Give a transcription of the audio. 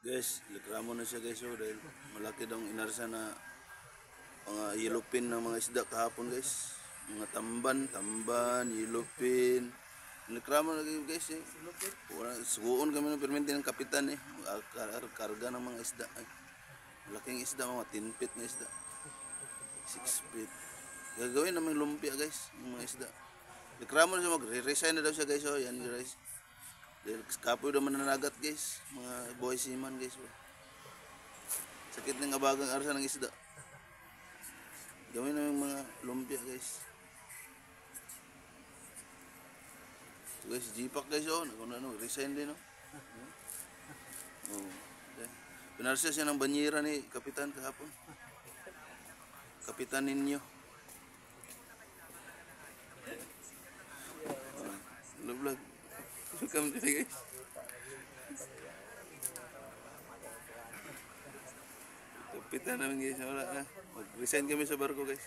Guys, reklamo na siya guys oh, dahil malaki daw ang inarsa na mga yellowfin ng mga isda kahapon guys. Mga tamban, yellowfin. Reklamo na guys eh. Suguon kami ng permente ng kapitan eh. Karga ng mga isda. Ay, malaking isda, mga 10 feet na isda. 6 feet. Gagawin namin lumpia guys, ng mga isda. Reklamo na siya, mag-resign na daw siya guys oh. Yan guys. Dahil kapoy daw mananagat guys, mga boy seaman guys. Sakit ng abagang arsa ng isda. Gawin namin mga lumpia guys. So guys, G-Pack guys oh, resign din oh. Oh. Okay. Pinarsa siya ng banyera ni Kapitan kahapon. Kapitan ninyo. Hello vlog. Welcome to guys. Kapitan namin guys, wala na. Mag-resign kami sa barko guys.